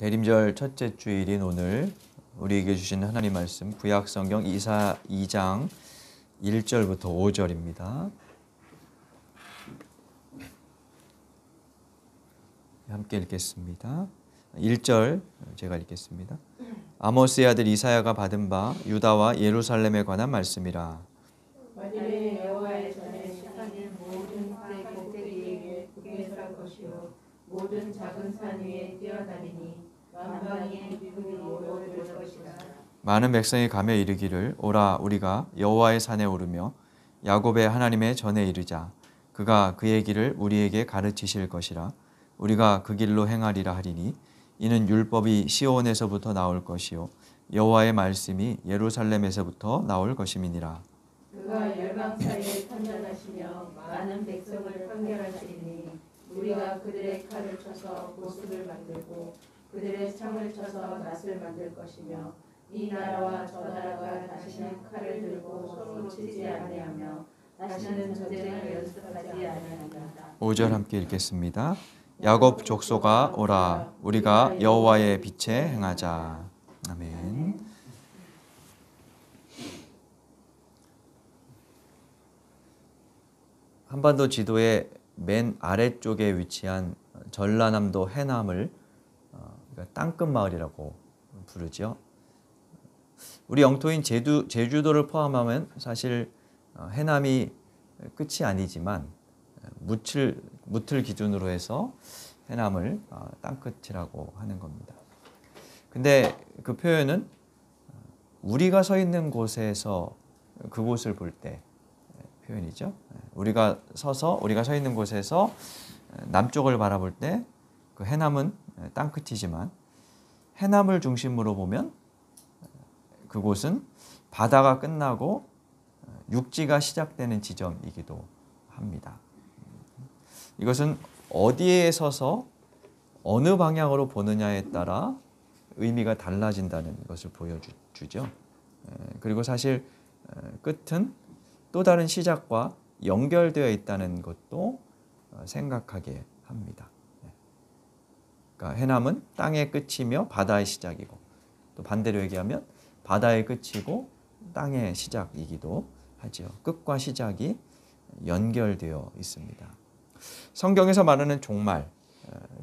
대림절 첫째 주일인 오늘 우리에게 주신 하나님 말씀 구약성경 이사 2장 1절부터 5절입니다. 함께 읽겠습니다. 1절 제가 읽겠습니다. 아모스의 아들 이사야가 받은 바 유다와 예루살렘에 관한 말씀이라. 만일에 여호와의 전에 시사는 모든 새 꼭대기에 굳게 설 것이요 모든 작은 산 위에 뛰어다니니 만방의 기둥이 모여들 것이라. 많은 백성이 가며 이르기를 오라 우리가 여호와의 산에 오르며 야곱의 하나님의 전에 이르자. 그가 그의 길을 우리에게 가르치실 것이라. 우리가 그 길로 행하리라 하리니 이는 율법이 시온에서부터 나올 것이요 여호와의 말씀이 예루살렘에서부터 나올 것임이니라. 그가 열방 사이에 판단하시며 많은 백성을 판결하시리니 우리가 그들의 칼을 쳐서 보습을 만들고 그들의 창을 쳐서 낫을 만들 것이며 이 나라와 저 나라가 다시는 칼을 들고 서로 치지 아니하며 다시는 전쟁을 연습하지 아니하리라. 5절 함께 읽겠습니다. 야곱 족속아 오라 우리가 여호와의 빛에 행하자. 아멘. 한반도 지도의 맨 아래쪽에 위치한 전라남도 해남을 땅끝 마을이라고 부르죠. 우리 영토인 제주도를 포함하면 사실 해남이 끝이 아니지만 무틀 기준으로 해서 해남을 땅끝이라고 하는 겁니다. 근데 그 표현은 우리가 서 있는 곳에서 그곳을 볼 때 표현이죠. 우리가 서 있는 곳에서 남쪽을 바라볼 때 그 해남은 땅끝이지만 해남을 중심으로 보면 그곳은 바다가 끝나고 육지가 시작되는 지점이기도 합니다. 이것은 어디에 서서 어느 방향으로 보느냐에 따라 의미가 달라진다는 것을 보여주죠. 그리고 사실 끝은 또 다른 시작과 연결되어 있다는 것도 생각하게 합니다. 그러니까 해남은 땅의 끝이며 바다의 시작이고 또 반대로 얘기하면 바다의 끝이고 땅의 시작이기도 하죠. 끝과 시작이 연결되어 있습니다. 성경에서 말하는 종말,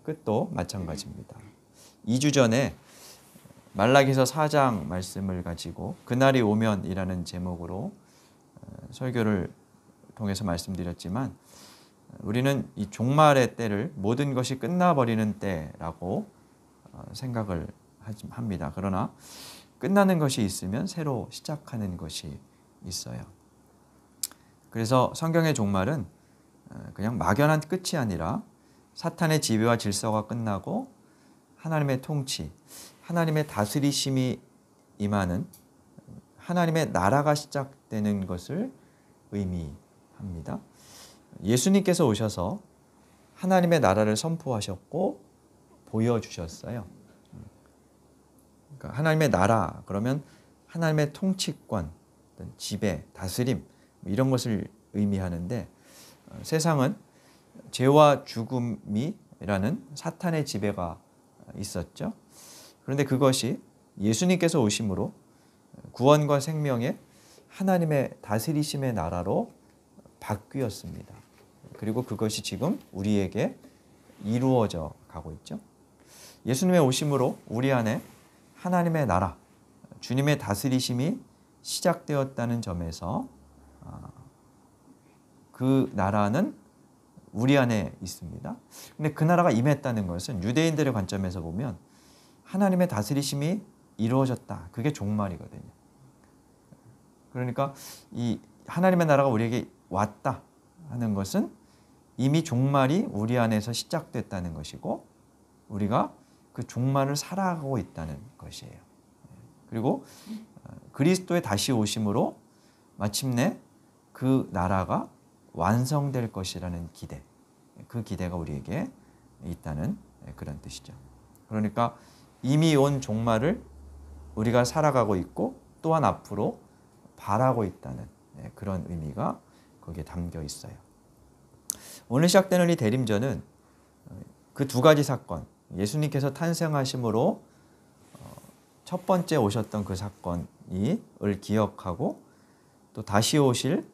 끝도 마찬가지입니다. 2주 전에 말라기서 4장 말씀을 가지고 그날이 오면이라는 제목으로 설교를 통해서 말씀드렸지만 우리는 이 종말의 때를 모든 것이 끝나버리는 때라고 생각을 합니다. 그러나 끝나는 것이 있으면 새로 시작하는 것이 있어요. 그래서 성경의 종말은 그냥 막연한 끝이 아니라 사탄의 지배와 질서가 끝나고 하나님의 통치, 하나님의 다스리심이 임하는 하나님의 나라가 시작되는 것을 의미합니다. 예수님께서 오셔서 하나님의 나라를 선포하셨고 보여주셨어요. 그러니까 하나님의 나라 그러면 하나님의 통치권, 지배, 다스림 이런 것을 의미하는데 세상은 죄와 죽음이라는 사탄의 지배가 있었죠. 그런데 그것이 예수님께서 오심으로 구원과 생명의 하나님의 다스리심의 나라로 바뀌었습니다. 그리고 그것이 지금 우리에게 이루어져 가고 있죠. 예수님의 오심으로 우리 안에 하나님의 나라, 주님의 다스리심이 시작되었다는 점에서 그 나라는 우리 안에 있습니다. 근데 그 나라가 임했다는 것은 유대인들의 관점에서 보면 하나님의 다스리심이 이루어졌다. 그게 종말이거든요. 그러니까 이 하나님의 나라가 우리에게 왔다 하는 것은 이미 종말이 우리 안에서 시작됐다는 것이고 우리가 그 종말을 살아가고 있다는 것이에요. 그리고 그리스도의 다시 오심으로 마침내 그 나라가 완성될 것이라는 기대, 그 기대가 우리에게 있다는 그런 뜻이죠. 그러니까 이미 온 종말을 우리가 살아가고 있고 또한 앞으로 바라고 있다는 그런 의미가 거기에 담겨 있어요. 오늘 시작되는 이 대림절은 그 두 가지 사건, 예수님께서 탄생하심으로 첫 번째 오셨던 그 사건을 기억하고 또 다시 오실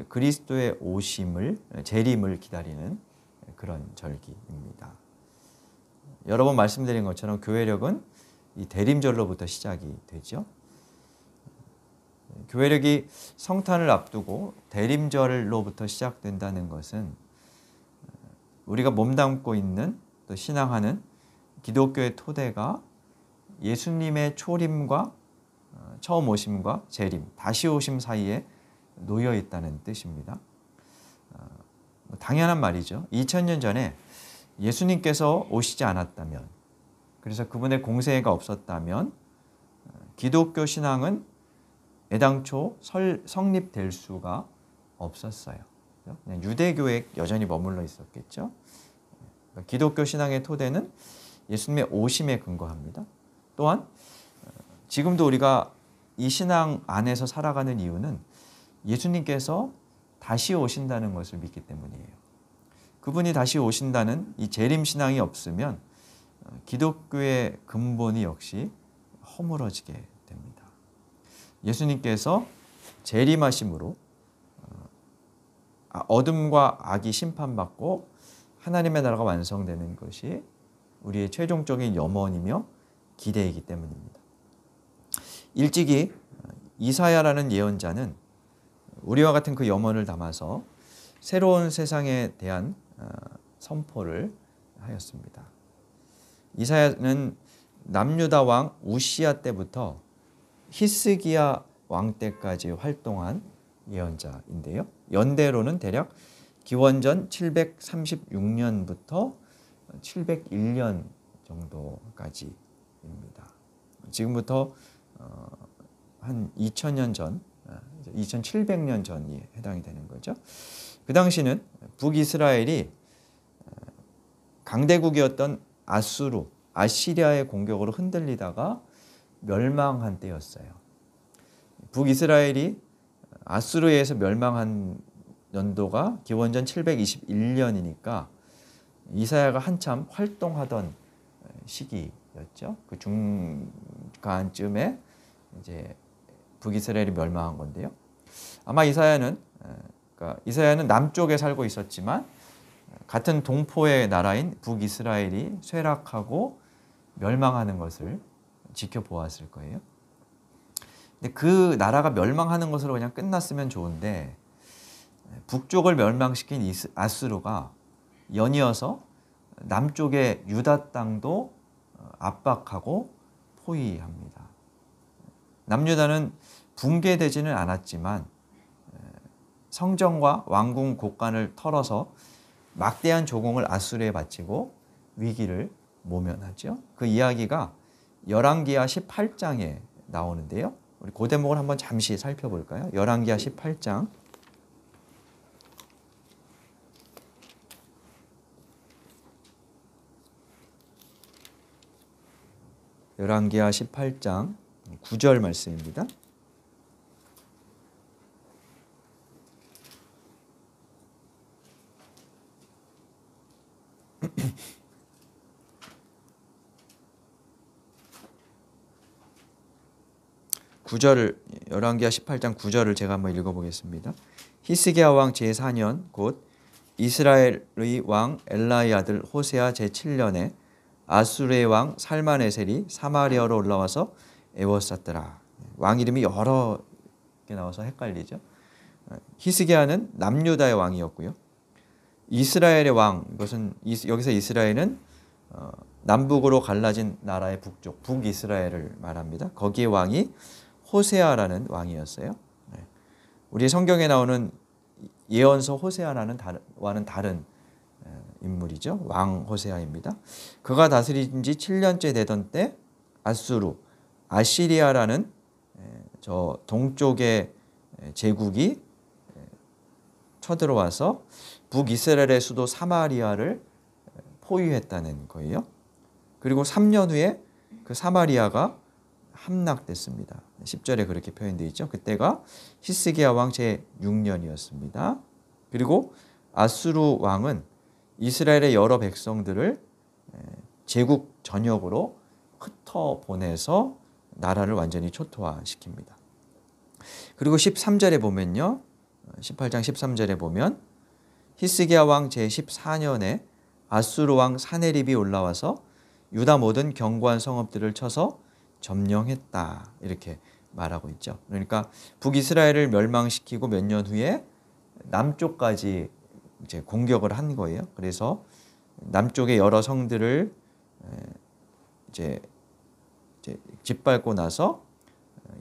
그리스도의 오심을, 재림을 기다리는 그런 절기입니다. 여러 번 말씀드린 것처럼 교회력은 이 대림절로부터 시작이 되죠. 교회력이 성탄을 앞두고 대림절로부터 시작된다는 것은 우리가 몸담고 있는 또 신앙하는 기독교의 토대가 예수님의 초림과 처음 오심과 재림, 다시 오심 사이에 놓여 있다는 뜻입니다. 당연한 말이죠. 2000년 전에 예수님께서 오시지 않았다면, 그래서 그분의 공생애가 없었다면 기독교 신앙은 애당초 성립될 수가 없었어요. 그냥 유대교에 여전히 머물러 있었겠죠. 기독교 신앙의 토대는 예수님의 오심에 근거합니다. 또한 지금도 우리가 이 신앙 안에서 살아가는 이유는 예수님께서 다시 오신다는 것을 믿기 때문이에요. 그분이 다시 오신다는 이 재림신앙이 없으면 기독교의 근본이 역시 허물어지게 됩니다. 예수님께서 재림하심으로 어둠과 악이 심판받고 하나님의 나라가 완성되는 것이 우리의 최종적인 염원이며 기대이기 때문입니다. 일찍이 이사야라는 예언자는 우리와 같은 그 염원을 담아서 새로운 세상에 대한 선포를 하였습니다. 이사야는 남유다 왕 우시야 때부터 히스기야 왕 때까지 활동한 예언자인데요. 연대로는 대략 기원전 736년부터 701년 정도까지입니다. 지금부터 한 2000년 전, 2700년 전이 해당이 되는 거죠. 그 당시는 북이스라엘이 강대국이었던 아시리아의 공격으로 흔들리다가 멸망한 때였어요. 북이스라엘이 아수르에 의해서 멸망한 연도가 기원전 721년이니까 이사야가 한참 활동하던 시기였죠. 그 중간쯤에 이제 북이스라엘이 멸망한 건데요. 아마 이사야는 남쪽에 살고 있었지만 같은 동포의 나라인 북이스라엘이 쇠락하고 멸망하는 것을 지켜보았을 거예요. 근데 그 나라가 멸망하는 것으로 그냥 끝났으면 좋은데 북쪽을 멸망시킨 아수르가 연이어서 남쪽의 유다 땅도 압박하고 포위합니다. 남유다는 붕괴되지는 않았지만 성전과 왕궁 곳간을 털어서 막대한 조공을 아수르에 바치고 위기를 모면하죠. 그 이야기가 열왕기하 18장에 나오는데요. 우리 그 대목을 한번 잠시 살펴볼까요? 열왕기하 18장. 열왕기하 18장 9절 말씀입니다. 열왕기하 18장 9절을 제가 한번 읽어보겠습니다. 히스기야 왕 제4년 곧 이스라엘의 왕 엘라의 아들 호세아 제7년에 아수르의 왕 살만에셀이 사마리아로 올라와서 에워쌌더라. 왕 이름이 여러 개 나와서 헷갈리죠. 히스기야는 남유다의 왕이었고요. 이스라엘의 왕, 이것은 여기서 이스라엘은 남북으로 갈라진 나라의 북쪽, 북이스라엘을 말합니다. 거기에 왕이 호세아라는 왕이었어요. 우리 성경에 나오는 예언서 호세아와는 다른 인물이죠. 왕 호세아입니다. 그가 다스린 지 7년째 되던 때 아시리아라는 저 동쪽의 제국이 쳐들어와서 북이스라엘의 수도 사마리아를 포위했다는 거예요. 그리고 3년 후에 그 사마리아가 함락됐습니다. 10절에 그렇게 표현되어 있죠. 그때가 히스기야 왕 제6년이었습니다. 그리고 아수르 왕은 이스라엘의 여러 백성들을 제국 전역으로 흩어보내서 나라를 완전히 초토화시킵니다. 그리고 13절에 보면요. 18장 13절에 보면 히스기야 왕 제14년에 아수르 왕 사네립이 올라와서 유다 모든 견고한 성읍들을 쳐서 점령했다. 이렇게 말하고 있죠. 그러니까 북이스라엘을 멸망시키고 몇 년 후에 남쪽까지 이제 공격을 한 거예요. 그래서 남쪽의 여러 성들을 이제 짓밟고 나서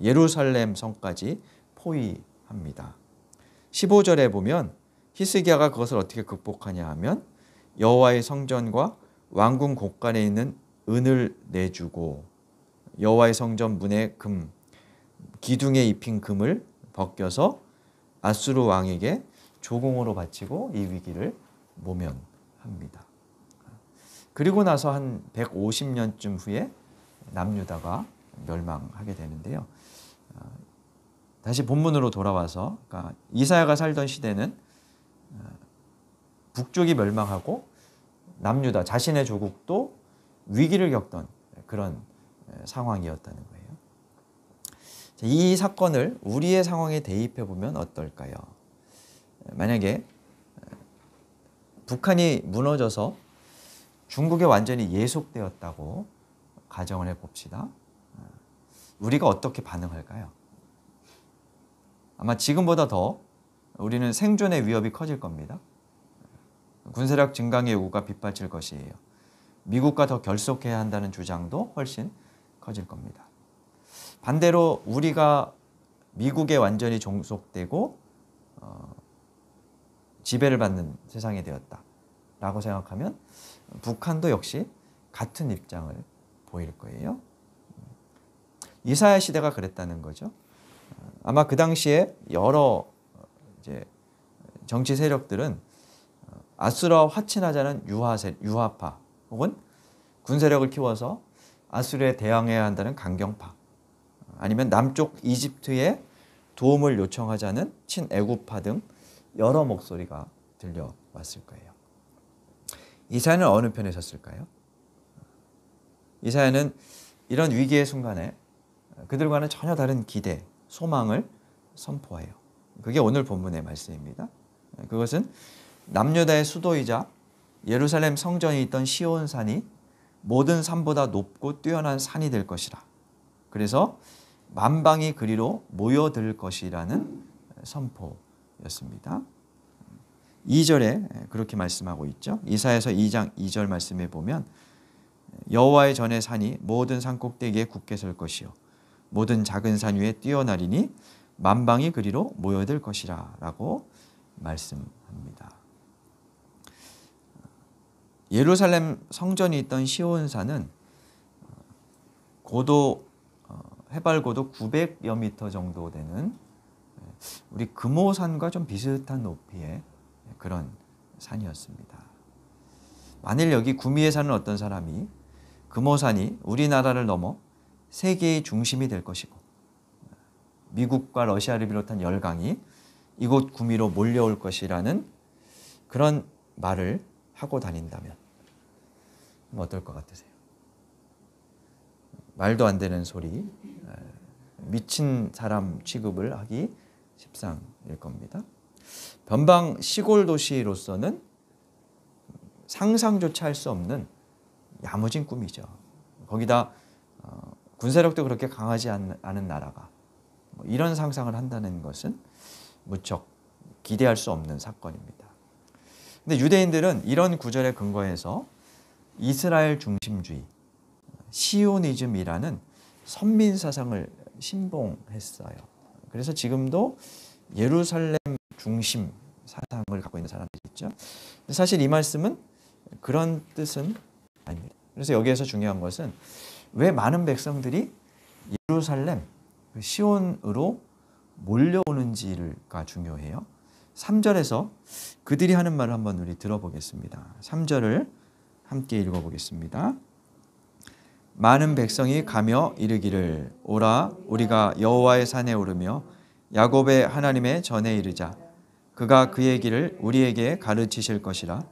예루살렘 성까지 포위합니다. 15절에 보면 히스기야가 그것을 어떻게 극복하냐 하면 여호와의 성전과 왕궁 곳간에 있는 은을 내주고 여호와의 성전 문의 금, 기둥에 입힌 금을 벗겨서 아수르 왕에게 조공으로 바치고 이 위기를 모면합니다. 그리고 나서 한 150년쯤 후에 남유다가 멸망하게 되는데요. 다시 본문으로 돌아와서 그러니까 이사야가 살던 시대는 북쪽이 멸망하고 남유다 자신의 조국도 위기를 겪던 그런 상황이었다는 거예요. 이 사건을 우리의 상황에 대입해 보면 어떨까요? 만약에 북한이 무너져서 중국에 완전히 예속되었다고 가정을 해봅시다. 우리가 어떻게 반응할까요? 아마 지금보다 더 우리는 생존의 위협이 커질 겁니다. 군사력 증강의 요구가 빗발칠 것이에요. 미국과 더 결속해야 한다는 주장도 훨씬 커질 겁니다. 반대로 우리가 미국에 완전히 종속되고 지배를 받는 세상이 되었다라고 생각하면 북한도 역시 같은 입장을 보일 거예요. 이사야 시대가 그랬다는 거죠. 아마 그 당시에 여러 이제 정치 세력들은 아수르와 화친하자는 유화파 혹은 군세력을 키워서 아수르에 대항해야 한다는 강경파 아니면 남쪽 이집트에 도움을 요청하자는 친애국파 등 여러 목소리가 들려왔을 거예요. 이사야는 어느 편에 섰을까요? 이사야는 이런 위기의 순간에 그들과는 전혀 다른 기대, 소망을 선포해요. 그게 오늘 본문의 말씀입니다. 그것은 남유다의 수도이자 예루살렘 성전이 있던 시온산이 모든 산보다 높고 뛰어난 산이 될 것이라. 그래서 만방이 그리로 모여들 것이라는 선포였습니다. 2절에 그렇게 말씀하고 있죠. 이사야서 2장 2절 말씀에 보면 여호와의 전의 산이 모든 산 꼭대기에 굳게 설 것이요 모든 작은 산 위에 뛰어나리니 만방이 그리로 모여들 것이라 라고 말씀합니다. 예루살렘 성전이 있던 시온산은 고도 해발 고도 900여 미터 정도 되는 우리 금오산과 좀 비슷한 높이의 그런 산이었습니다. 만일 여기 구미에 사는 어떤 사람이 금오산이 우리나라를 넘어 세계의 중심이 될 것이고 미국과 러시아를 비롯한 열강이 이곳 구미로 몰려올 것이라는 그런 말을 하고 다닌다면 어떨 것 같으세요? 말도 안 되는 소리, 미친 사람 취급을 하기 십상일 겁니다. 변방 시골 도시로서는 상상조차 할 수 없는 야무진 꿈이죠. 거기다 군사력도 그렇게 강하지 않은 나라가 이런 상상을 한다는 것은 무척 기대할 수 없는 사건입니다. 근데 유대인들은 이런 구절에 근거해서 이스라엘 중심주의, 시오니즘이라는 선민 사상을 신봉했어요. 그래서 지금도 예루살렘 중심 사상을 갖고 있는 사람들이 있죠. 사실 이 말씀은 그런 뜻은 아닙니다. 그래서 여기에서 중요한 것은 왜 많은 백성들이 예루살렘, 시온으로 몰려오는지가 중요해요. 3절에서 그들이 하는 말을 한번 우리 들어보겠습니다. 3절을 함께 읽어보겠습니다. 많은 백성이 가며 이르기를 오라 우리가 여호와의 산에 오르며 야곱의 하나님의 전에 이르자 그가 그의 길을 우리에게 가르치실 것이라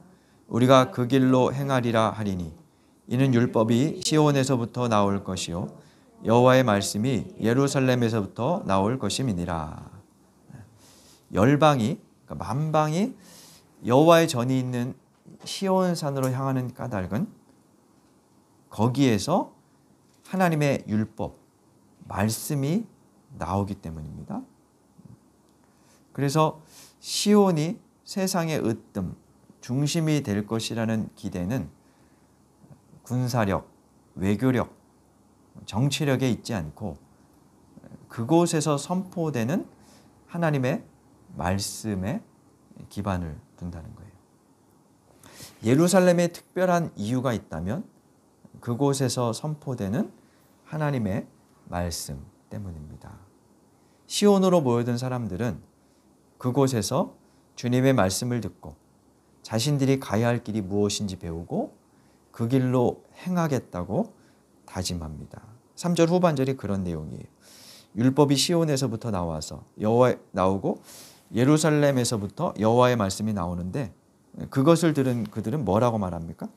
우리가 그 길로 행하리라 하리니 이는 율법이 시온에서부터 나올 것이요 여호와의 말씀이 예루살렘에서부터 나올 것임이니라. 열방이, 그러니까 만방이 여호와의 전이 있는 시온산으로 향하는 까닭은 거기에서 하나님의 율법, 말씀이 나오기 때문입니다. 그래서 시온이 세상의 으뜸, 중심이 될 것이라는 기대는 군사력, 외교력, 정치력에 있지 않고 그곳에서 선포되는 하나님의 말씀에 기반을 둔다는 거예요. 예루살렘에 특별한 이유가 있다면 그곳에서 선포되는 하나님의 말씀 때문입니다. 시온으로 모여든 사람들은 그곳에서 주님의 말씀을 듣고 자신들이 가야 할 길이 무엇인지 배우고 그 길로 행하겠다고 다짐합니다. 3절 후반절이 그런 내용이에요. 율법이 시온에서부터 나오고 예루살렘에서부터 여호와의 말씀이 나오는데 그것을 들은 그들은 뭐라고 말합니까?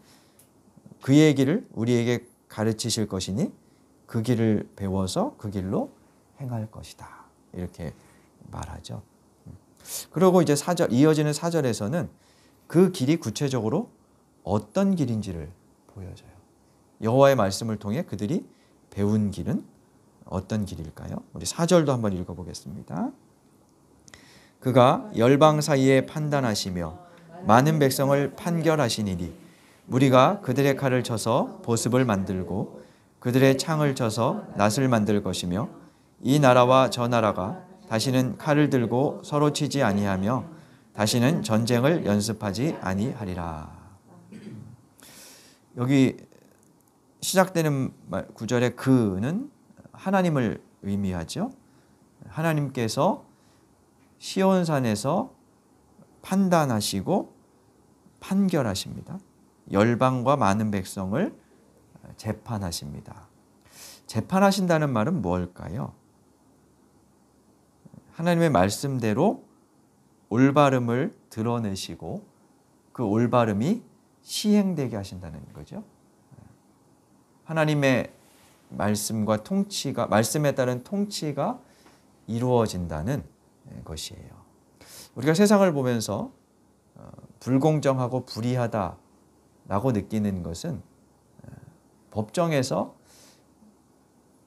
그의 길을 우리에게 가르치실 것이니 그 길을 배워서 그 길로 행할 것이다. 이렇게 말하죠. 그리고 이제 이어지는 4절에서는 그 길이 구체적으로 어떤 길인지를 보여줘요. 여호와의 말씀을 통해 그들이 배운 길은 어떤 길일까요? 우리 4절도 한번 읽어보겠습니다. 그가 열방 사이에 판단하시며 많은 백성을 판결하시니니 무리가 그들의 칼을 쳐서 보습을 만들고 그들의 창을 쳐서 낫을 만들 것이며 이 나라와 저 나라가 다시는 칼을 들고 서로 치지 아니하며 다시는 전쟁을 연습하지 아니하리라. 여기 시작되는 구절의 그는 하나님을 의미하죠. 하나님께서 시온산에서 판단하시고 판결하십니다. 열방과 많은 백성을 재판하십니다. 재판하신다는 말은 뭘까요? 하나님의 말씀대로 올바름을 드러내시고 그 올바름이 시행되게 하신다는 거죠. 하나님의 말씀과 통치가, 말씀에 따른 통치가 이루어진다는 것이에요. 우리가 세상을 보면서 불공정하고 불의하다라고 느끼는 것은 법정에서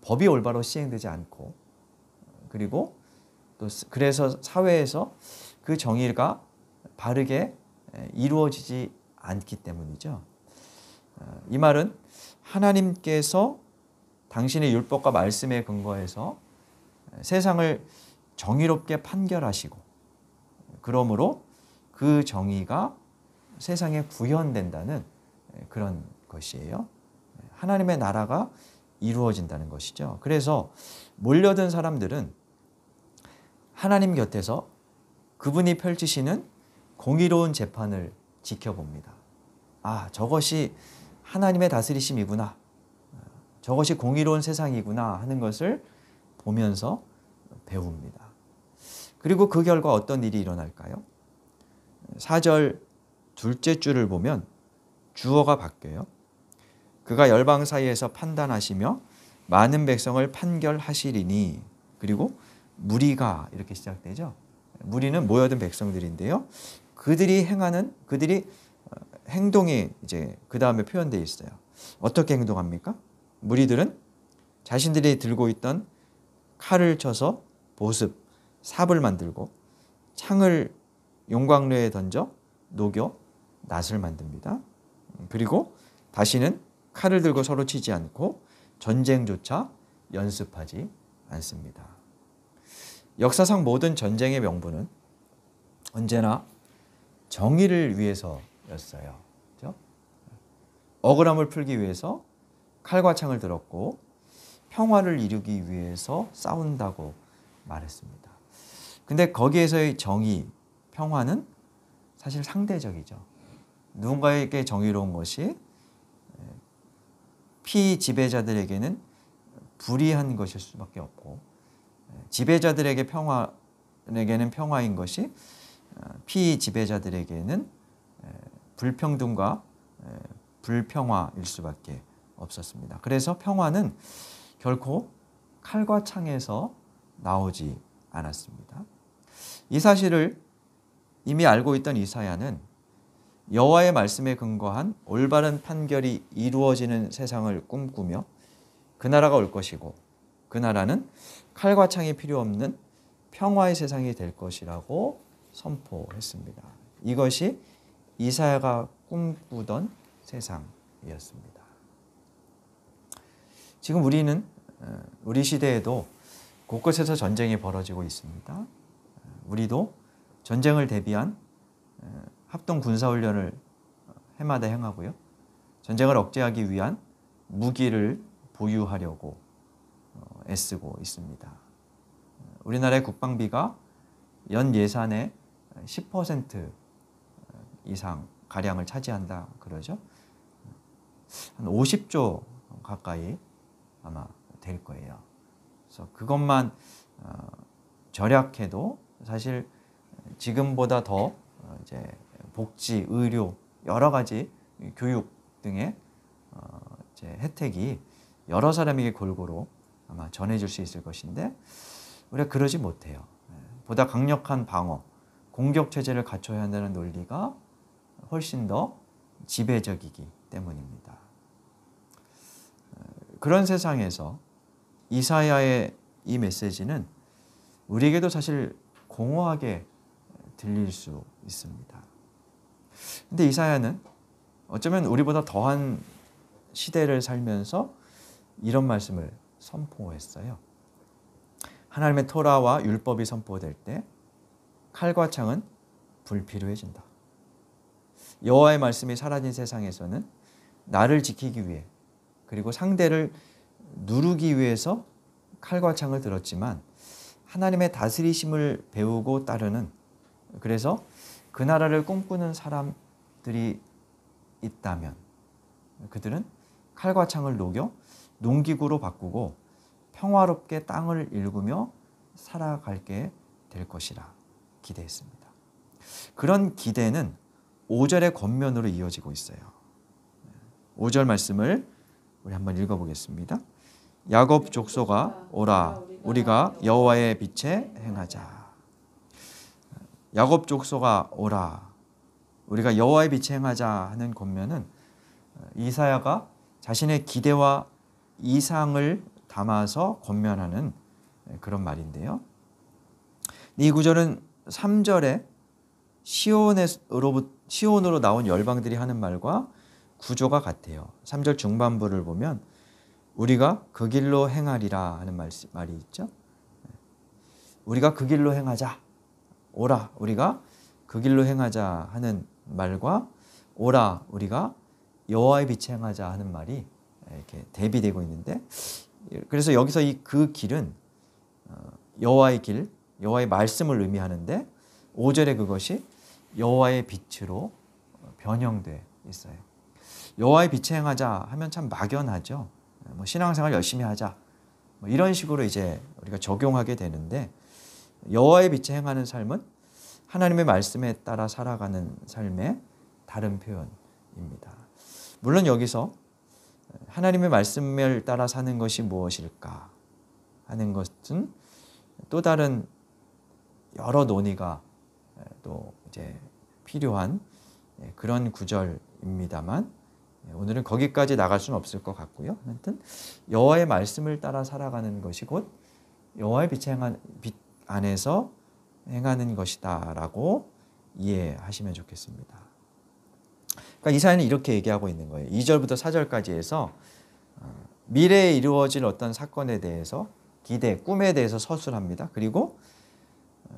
법이 올바로 시행되지 않고 그리고 또 그래서 사회에서 그 정의가 바르게 이루어지지 않기 때문이죠. 이 말은 하나님께서 당신의 율법과 말씀에 근거해서 세상을 정의롭게 판결하시고 그러므로 그 정의가 세상에 구현된다는 그런 것이에요. 하나님의 나라가 이루어진다는 것이죠. 그래서 몰려든 사람들은 하나님 곁에서 그분이 펼치시는 공의로운 재판을 지켜봅니다. 아, 저것이 하나님의 다스리심이구나. 저것이 공의로운 세상이구나 하는 것을 보면서 배웁니다. 그리고 그 결과 어떤 일이 일어날까요? 4절 둘째 줄을 보면 주어가 바뀌어요. 그가 열방 사이에서 판단하시며 많은 백성을 판결하시리니 그리고 무리가 이렇게 시작되죠. 무리는 모여든 백성들인데요. 그들이 행동이 이제 그 다음에 표현되어 있어요. 어떻게 행동합니까? 무리들은 자신들이 들고 있던 칼을 쳐서 보습, 삽을 만들고 창을 용광로에 던져 녹여 낫을 만듭니다. 그리고 다시는 칼을 들고 서로 치지 않고 전쟁조차 연습하지 않습니다. 역사상 모든 전쟁의 명분은 언제나 정의를 위해서였어요. 그렇죠? 억울함을 풀기 위해서 칼과 창을 들었고 평화를 이루기 위해서 싸운다고 말했습니다. 근데 거기에서의 정의, 평화는 사실 상대적이죠. 누군가에게 정의로운 것이 피지배자들에게는 불이한 것일 수밖에 없고 지배자들에게는 평화인 것이 피지배자들에게는 불평등과 불평화일 수밖에 없었습니다. 그래서 평화는 결코 칼과 창에서 나오지 않았습니다. 이 사실을 이미 알고 있던 이사야는 여호와의 말씀에 근거한 올바른 판결이 이루어지는 세상을 꿈꾸며 그 나라가 올 것이고 그 나라는 칼과 창이 필요 없는 평화의 세상이 될 것이라고 선포했습니다. 이것이 이사야가 꿈꾸던 세상이었습니다. 지금 우리는 우리 시대에도 곳곳에서 전쟁이 벌어지고 있습니다. 우리도 전쟁을 대비한 합동 군사훈련을 해마다 행하고요. 전쟁을 억제하기 위한 무기를 보유하려고 애쓰고 있습니다. 우리나라의 국방비가 연 예산의 10% 이상 가량을 차지한다 그러죠. 한 50조 가까이 아마 될 거예요. 그래서 그것만 절약해도 사실 지금보다 더 이제 복지, 의료, 여러 가지 교육 등의 이제 혜택이 여러 사람에게 골고루 아마 전해질 수 있을 것인데 우리가 그러지 못해요. 보다 강력한 방어, 공격 체제를 갖춰야 한다는 논리가 훨씬 더 지배적이기 때문입니다. 그런 세상에서 이사야의 이 메시지는 우리에게도 사실 공허하게 들릴 수 있습니다. 근데 이사야는 어쩌면 우리보다 더한 시대를 살면서 이런 말씀을 선포했어요. 하나님의 토라와 율법이 선포될 때 칼과 창은 불필요해진다. 여호와의 말씀이 사라진 세상에서는 나를 지키기 위해 그리고 상대를 누르기 위해서 칼과 창을 들었지만 하나님의 다스리심을 배우고 따르는 그래서 그 나라를 꿈꾸는 사람들이 있다면 그들은 칼과 창을 녹여 농기구로 바꾸고 평화롭게 땅을 일구며 살아가게 될 것이라 기대했습니다. 그런 기대는 5절의 권면으로 이어지고 있어요. 5절 말씀을 우리 한번 읽어보겠습니다. 야곱 족속아 오라 우리가 여호와의 빛에 행하자. 야곱 족속아 오라 우리가 여호와의 빛에 행하자 하는 권면은 이사야가 자신의 기대와 이상을 담아서 권면하는 그런 말인데요. 이 구절은 3절에 시온으로 나온 열방들이 하는 말과 구조가 같아요. 3절 중반부를 보면 우리가 그 길로 행하리라 하는 말이 있죠. 우리가 그 길로 행하자. 오라 우리가 그 길로 행하자 하는 말과 오라 우리가 여호와의 빛에 행하자 하는 말이 이렇게 대비되고 있는데 그래서 여기서 이 그 길은 여호와의 길, 여호와의 말씀을 의미하는데 5절에 그것이 여호와의 빛으로 변형돼 있어요. 여호와의 빛에 행하자 하면 참 막연하죠. 뭐 신앙생활 열심히 하자 뭐 이런 식으로 이제 우리가 적용하게 되는데 여호와의 빛에 행하는 삶은 하나님의 말씀에 따라 살아가는 삶의 다른 표현입니다. 물론 여기서 하나님의 말씀을 따라 사는 것이 무엇일까 하는 것은 또 다른 여러 논의가 또 이제 필요한 그런 구절입니다만 오늘은 거기까지 나갈 수는 없을 것 같고요. 아무튼 여호와의 말씀을 따라 살아가는 것이 곧 여호와의 빛 안에서 행하는 것이다라고 이해하시면 좋겠습니다. 그러니까 이사야는 이렇게 얘기하고 있는 거예요. 2절부터 4절까지 해서 미래에 이루어질 어떤 사건에 대해서 기대, 꿈에 대해서 서술합니다. 그리고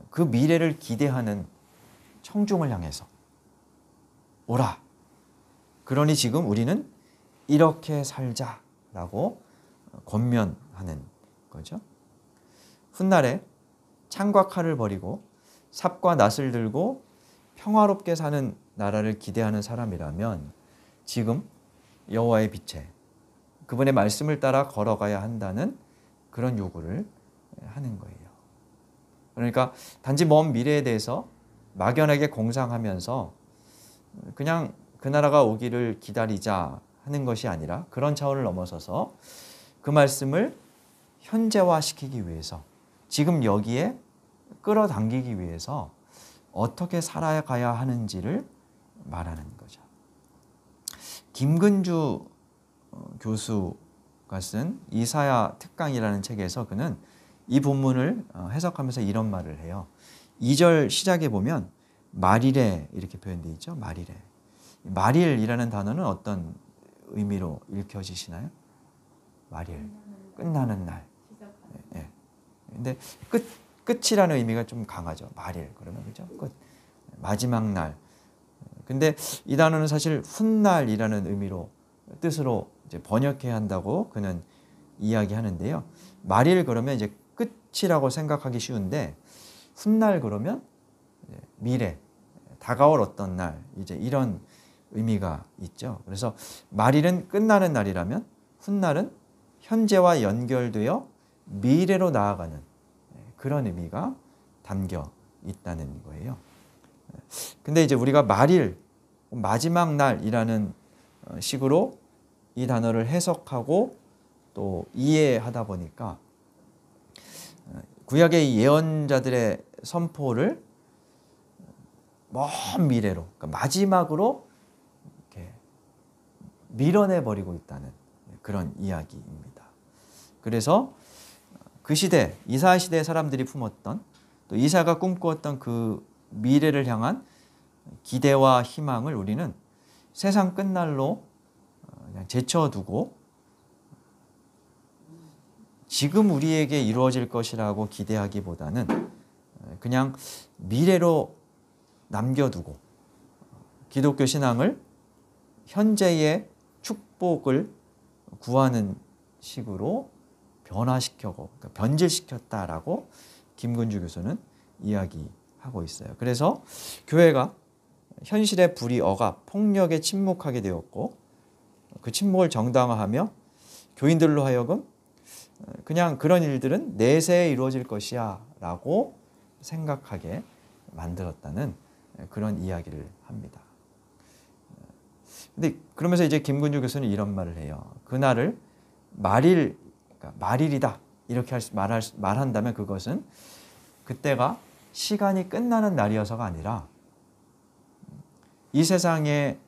그 미래를 기대하는 청중을 향해서 오라. 그러니 지금 우리는 이렇게 살자라고 권면하는 거죠. 훗날에 창과 칼을 버리고 삽과 낫을 들고 평화롭게 사는 나라를 기대하는 사람이라면 지금 여호와의 빛에 그분의 말씀을 따라 걸어가야 한다는 그런 요구를 하는 거예요. 그러니까 단지 먼 미래에 대해서 막연하게 공상하면서 그냥 그 나라가 오기를 기다리자 하는 것이 아니라 그런 차원을 넘어서서 그 말씀을 현재화시키기 위해서 지금 여기에 끌어당기기 위해서 어떻게 살아가야 하는지를 말하는 거죠. 김근주 교수가 쓴 이사야 특강이라는 책에서 그는 이 본문을 해석하면서 이런 말을 해요. 2절 시작에 보면 말일에 이렇게 표현되어 있죠. 말일에. 말일이라는 단어는 어떤 의미로 읽혀지시나요? 말일, 끝나는 날. 예. 근데 끝이라는 의미가 좀 강하죠. 말일 그러면 그죠? 끝. 마지막 날. 근데 이 단어는 사실 훗날이라는 의미로 뜻으로 이제 번역해야 한다고 그는 이야기하는데요. 말일 그러면 이제 끝이라고 생각하기 쉬운데 훗날 그러면 미래, 다가올 어떤 날 이제 이런 의미가 있죠. 그래서 말일은 끝나는 날이라면 훗날은 현재와 연결되어 미래로 나아가는 그런 의미가 담겨 있다는 거예요. 근데 이제 우리가 말일, 마지막 날이라는 식으로 이 단어를 해석하고 또 이해하다 보니까 구약의 예언자들의 선포를 먼 미래로, 그러니까 마지막으로 이렇게 밀어내버리고 있다는 그런 이야기입니다. 그래서 그 시대, 이사야 시대의 사람들이 품었던 또 이사야가 꿈꾸었던 그 미래를 향한 기대와 희망을 우리는 세상 끝날로 그냥 제쳐두고 지금 우리에게 이루어질 것이라고 기대하기보다는 그냥 미래로 남겨두고 기독교 신앙을 현재의 축복을 구하는 식으로 변화시켜고 그러니까 변질시켰다라고 김근주 교수는 이야기하고 있어요. 그래서 교회가 현실의 불의어가 폭력에 침묵하게 되었고 그 침묵을 정당화하며 교인들로 하여금 그냥 그런 일들은 내세에 이루어질 것이야 라고 생각하게 만들었다는 그런 이야기를 합니다. 근데 그러면서 이제 김근주 교수는 이런 말을 해요. 그날을 말일, 그러니까 말일이다 이렇게 말한다면 그것은 그때가 시간이 끝나는 날이어서가 아니라 이 세상에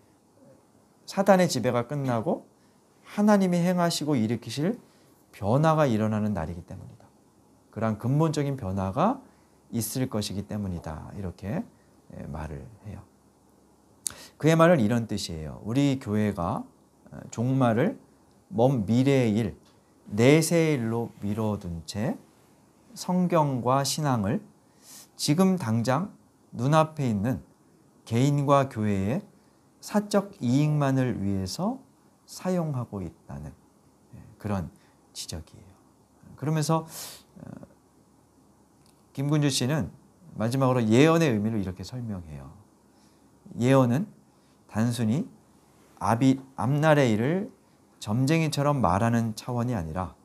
사단의 지배가 끝나고 하나님이 행하시고 일으키실 변화가 일어나는 날이기 때문이다. 그러한 근본적인 변화가 있을 것이기 때문이다. 이렇게 말을 해요. 그의 말은 이런 뜻이에요. 우리 교회가 종말을 먼 미래의 일, 내세의 일로 미뤄둔 채 성경과 신앙을 지금 당장 눈앞에 있는 개인과 교회의 사적 이익만을 위해서 사용하고 있다는 그런 지적이에요. 그러면서 김근주 씨는 마지막으로 예언의 의미를 이렇게 설명해요. 예언은 단순히 앞날의 일을 점쟁이처럼 말하는 차원이 아니라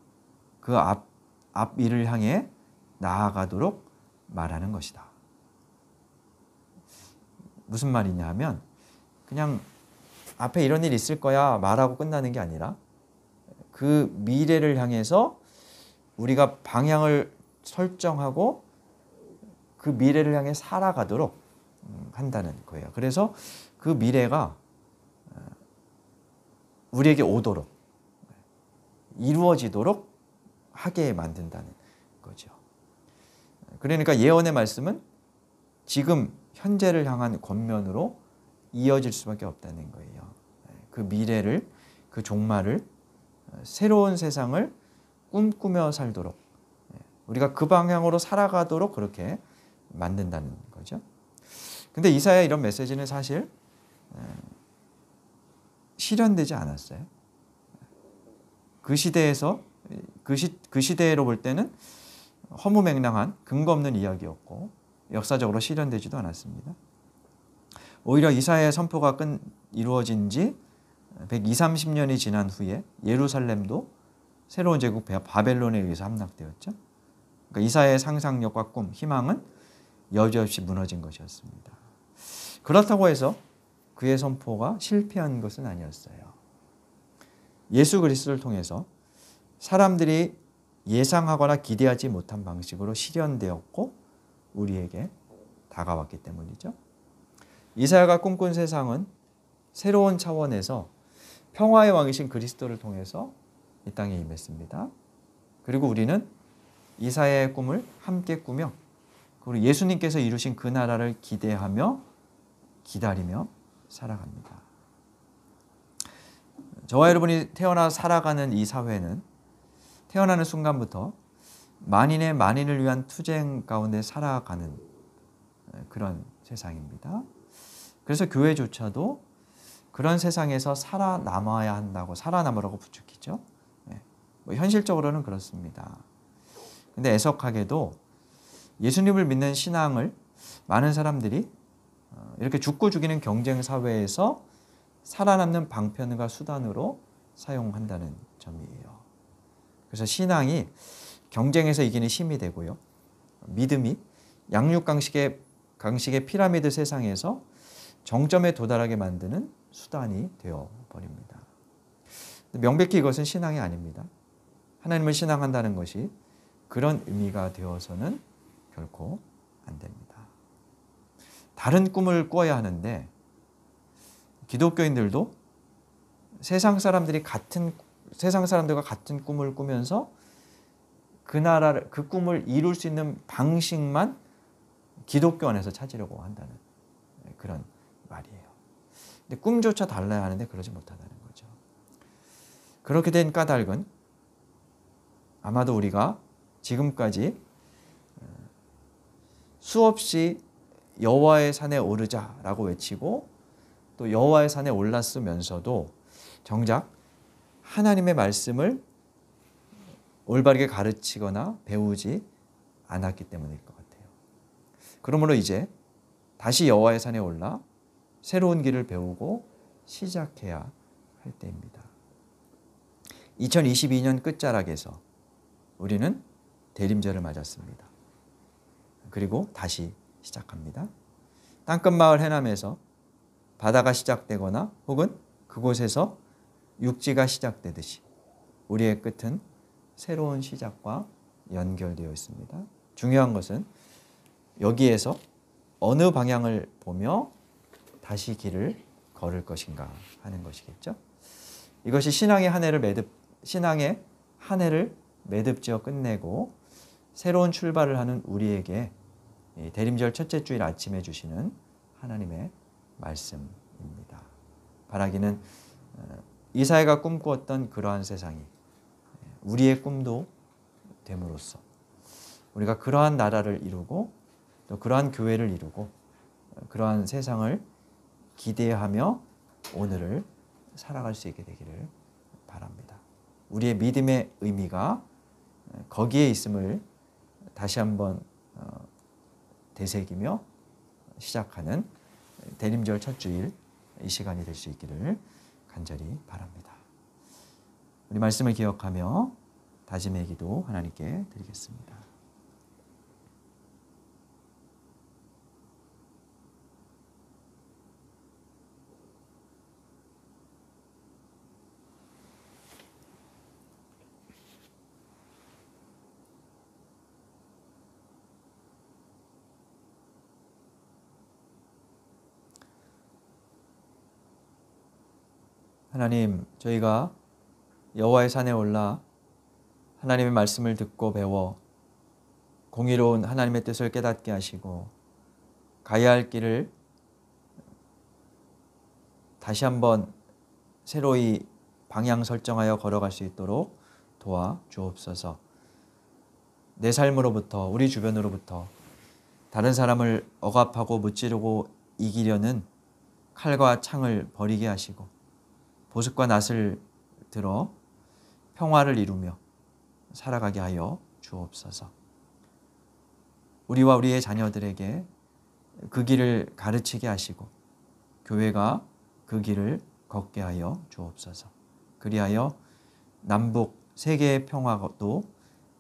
그 앞 일을 향해 나아가도록 말하는 것이다. 무슨 말이냐 하면 그냥 앞에 이런 일이 있을 거야 말하고 끝나는 게 아니라 그 미래를 향해서 우리가 방향을 설정하고 그 미래를 향해 살아가도록 한다는 거예요. 그래서 그 미래가 우리에게 오도록 이루어지도록 하게 만든다는 거죠. 그러니까 예언의 말씀은 지금 현재를 향한 권면으로 이어질 수밖에 없다는 거예요. 그 미래를, 그 종말을, 새로운 세상을 꿈꾸며 살도록 우리가 그 방향으로 살아가도록 그렇게 만든다는 거죠. 근데 이사야 이런 메시지는 사실 실현되지 않았어요. 그 시대에서 그 시대로 볼 때는 허무맹랑한 근거 없는 이야기였고 역사적으로 실현되지도 않았습니다. 오히려 이사야의 선포가 이루어진 지 120, 30년이 지난 후에 예루살렘도 새로운 제국 바벨론에 의해서 함락되었죠. 그러니까 이사야의 상상력과 꿈, 희망은 여지없이 무너진 것이었습니다. 그렇다고 해서 그의 선포가 실패한 것은 아니었어요. 예수 그리스도를 통해서 사람들이 예상하거나 기대하지 못한 방식으로 실현되었고 우리에게 다가왔기 때문이죠. 이사야가 꿈꾼 세상은 새로운 차원에서 평화의 왕이신 그리스도를 통해서 이 땅에 임했습니다. 그리고 우리는 이사야의 꿈을 함께 꾸며 그리고 예수님께서 이루신 그 나라를 기대하며 기다리며 살아갑니다. 저와 여러분이 태어나 살아가는 이 사회는 태어나는 순간부터 만인의 만인을 위한 투쟁 가운데 살아가는 그런 세상입니다. 그래서 교회조차도 그런 세상에서 살아남아야 한다고 살아남으라고 부추기죠. 뭐 현실적으로는 그렇습니다. 근데 애석하게도 예수님을 믿는 신앙을 많은 사람들이 이렇게 죽고 죽이는 경쟁 사회에서 살아남는 방편과 수단으로 사용한다는 점이에요. 그래서 신앙이 경쟁에서 이기는 힘이 되고요. 믿음이 양육강식의 피라미드 세상에서 정점에 도달하게 만드는 수단이 되어버립니다. 명백히 이것은 신앙이 아닙니다. 하나님을 신앙한다는 것이 그런 의미가 되어서는 결코 안 됩니다. 다른 꿈을 꿔야 하는데 기독교인들도 세상 사람들과 같은 꿈을 꾸면서 그 꿈을 이룰 수 있는 방식만 기독교 안에서 찾으려고 한다는 그런 말이에요. 근데 꿈조차 달라야 하는데 그러지 못하다는 거죠. 그렇게 된 까닭은 아마도 우리가 지금까지 수없이 여호와의 산에 오르자라고 외치고 또 여호와의 산에 올랐으면서도 정작 하나님의 말씀을 올바르게 가르치거나 배우지 않았기 때문일 것 같아요. 그러므로 이제 다시 여호와의 산에 올라 새로운 길을 배우고 시작해야 할 때입니다. 2022년 끝자락에서 우리는 대림절을 맞았습니다. 그리고 다시 시작합니다. 땅끝마을 해남에서 바다가 시작되거나 혹은 그곳에서 육지가 시작되듯이 우리의 끝은 새로운 시작과 연결되어 있습니다. 중요한 것은 여기에서 어느 방향을 보며 다시 길을 걸을 것인가 하는 것이겠죠. 이것이 신앙의 한 해를 매듭지어 끝내고 새로운 출발을 하는 우리에게 대림절 첫째 주일 아침에 주시는 하나님의 말씀입니다. 바라기는 이사야가 꿈꾸었던 그러한 세상이 우리의 꿈도 됨으로써 우리가 그러한 나라를 이루고 또 그러한 교회를 이루고 그러한 세상을 기대하며 오늘을 살아갈 수 있게 되기를 바랍니다. 우리의 믿음의 의미가 거기에 있음을 다시 한번 되새기며 시작하는 대림절 첫 주일 이 시간이 될 수 있기를 간절히 바랍니다. 우리 말씀을 기억하며 다짐의 기도 하나님께 드리겠습니다. 하나님, 저희가 여호와의 산에 올라 하나님의 말씀을 듣고 배워 공의로운 하나님의 뜻을 깨닫게 하시고 가야 할 길을 다시 한번 새로이 방향 설정하여 걸어갈 수 있도록 도와 주옵소서. 내 삶으로부터 우리 주변으로부터 다른 사람을 억압하고 무찌르고 이기려는 칼과 창을 버리게 하시고 보습과 낫을 들어 평화를 이루며 살아가게 하여 주옵소서. 우리와 우리의 자녀들에게 그 길을 가르치게 하시고 교회가 그 길을 걷게 하여 주옵소서. 그리하여 남북 세계의 평화도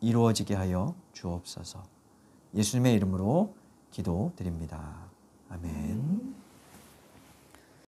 이루어지게 하여 주옵소서. 예수님의 이름으로 기도드립니다. 아멘.